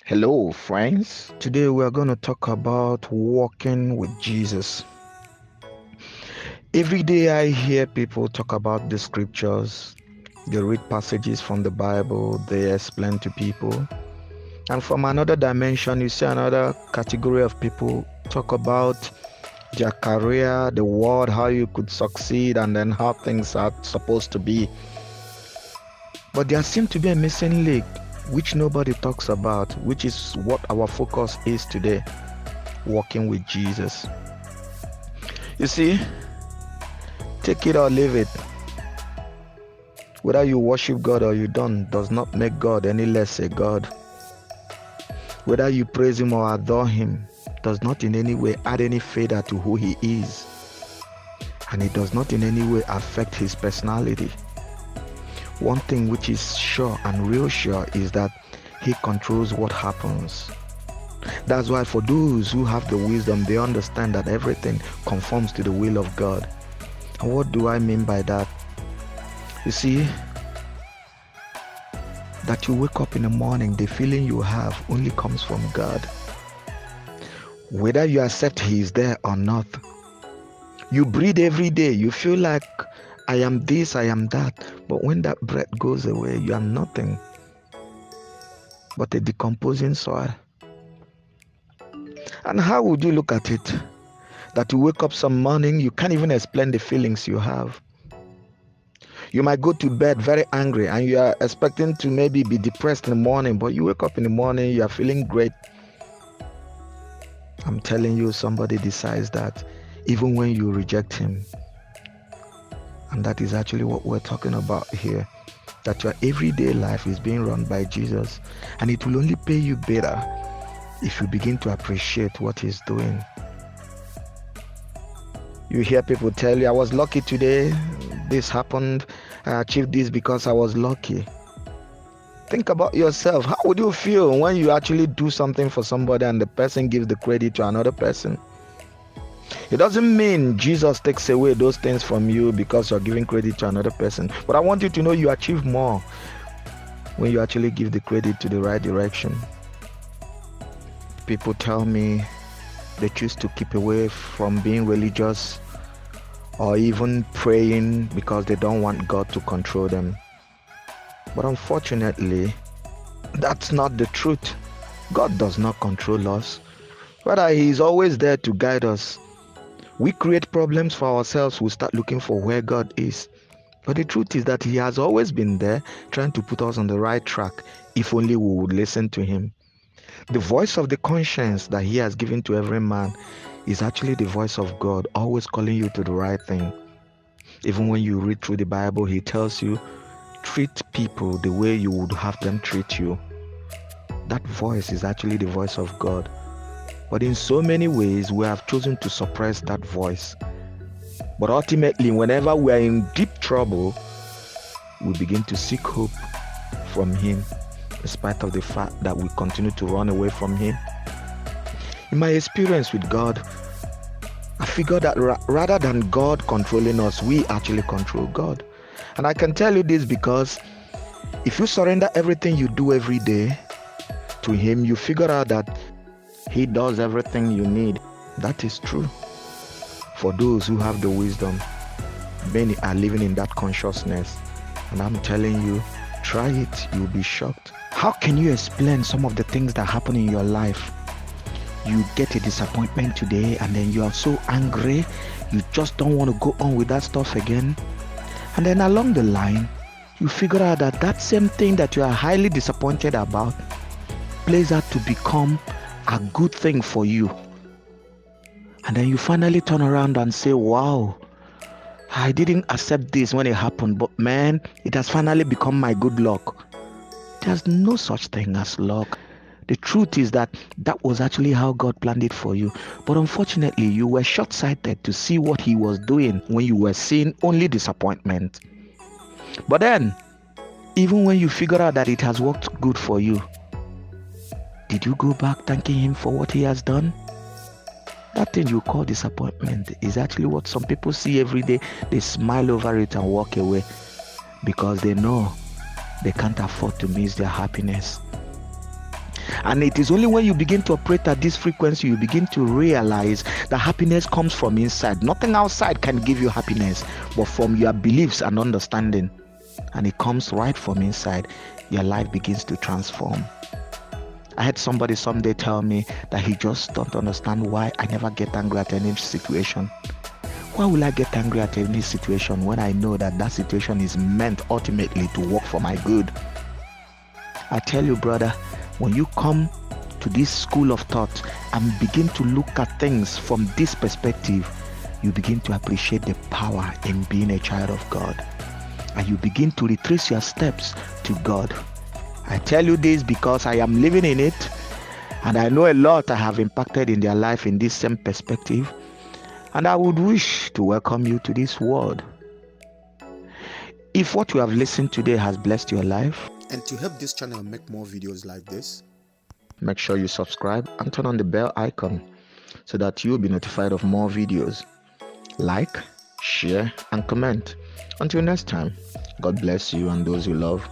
Hello, friends. Today we are going to talk about walking with Jesus. Every day I hear people talk about the scriptures. They read passages from the Bible, they explain to people. And from another dimension, you see another category of people talk about their career, the world, how you could succeed, and then how things are supposed to be. But there seems to be a missing link which nobody talks about, which is what our focus is today, walking with Jesus. You see, take it or leave it. Whether you worship God or you don't does not make God any less a God. Whether you praise Him or adore Him does not in any way add any feather to who He is. And it does not in any way affect His personality. One thing which is sure and real sure is that He controls what happens. That's why for those who have the wisdom, they understand that everything conforms to the will of God. And what do I mean by that? You see, that you wake up in the morning, the feeling you have only comes from God. Whether you accept He is there or not, you breathe every day, you feel like I am this, I am that. But when that breath goes away, you are nothing but a decomposing soil. And how would you look at it? That you wake up some morning, you can't even explain the feelings you have. You might go to bed very angry and you are expecting to maybe be depressed in the morning, but you wake up in the morning, you are feeling great. I'm telling you, somebody decides that even when you reject Him. And that is actually what we're talking about here. That your everyday life is being run by Jesus. And it will only pay you better if you begin to appreciate what He's doing. You hear people tell you, I was lucky today, this happened, I achieved this because I was lucky. Think about yourself. How would you feel when you actually do something for somebody and the person gives the credit to another person? It doesn't mean Jesus takes away those things from you because you're giving credit to another person. But I want you to know you achieve more when you actually give the credit to the right direction. People tell me they choose to keep away from being religious or even praying because they don't want God to control them. But unfortunately, that's not the truth. God does not control us. Rather, He is always there to guide us. We create problems for ourselves, we start looking for where God is. But the truth is that He has always been there trying to put us on the right track if only we would listen to Him. The voice of the conscience that He has given to every man is actually the voice of God, always calling you to the right thing. Even when you read through the Bible, He tells you, treat people the way you would have them treat you. That voice is actually the voice of God. But in so many ways, we have chosen to suppress that voice. But ultimately, whenever we are in deep trouble, we begin to seek hope from Him, in spite of the fact that we continue to run away from Him. In my experience with God, I figured that rather than God controlling us, we actually control God. And I can tell you this because if you surrender everything you do every day to Him, you figure out that He does everything you need. That is true. For those who have the wisdom, many are living in that consciousness. And I'm telling you, try it, you'll be shocked. How can you explain some of the things that happen in your life? You get a disappointment today and then you are so angry, you just don't want to go on with that stuff again. And then along the line, you figure out that that same thing that you are highly disappointed about plays out to become a good thing for you. And then you finally turn around and say, wow, I didn't accept this when it happened, but man, it has finally become my good luck. There's no such thing as luck. The truth is that that was actually how God planned it for you. But unfortunately, you were short-sighted to see what He was doing when you were seeing only disappointment. But then, even when you figure out that it has worked good for you, did you go back thanking Him for what He has done? That thing you call disappointment is actually what some people see every day. They smile over it and walk away because they know they can't afford to miss their happiness. And it is only when you begin to operate at this frequency, you begin to realize that happiness comes from inside. Nothing outside can give you happiness, but from your beliefs and understanding. And it comes right from inside. Your life begins to transform. I had somebody someday tell me that he just don't understand why I never get angry at any situation. Why will I get angry at any situation when I know that that situation is meant ultimately to work for my good? I tell you, brother, when you come to this school of thought and begin to look at things from this perspective, you begin to appreciate the power in being a child of God. And you begin to retrace your steps to God. I tell you this because I am living in it, and I know a lot I have impacted in their life in this same perspective, and I would wish to welcome you to this world. If what you have listened today has blessed your life, and to help this channel make more videos like this, make sure you subscribe and turn on the bell icon so that you'll be notified of more videos. Like, share, and comment. Until next time, God bless you and those you love.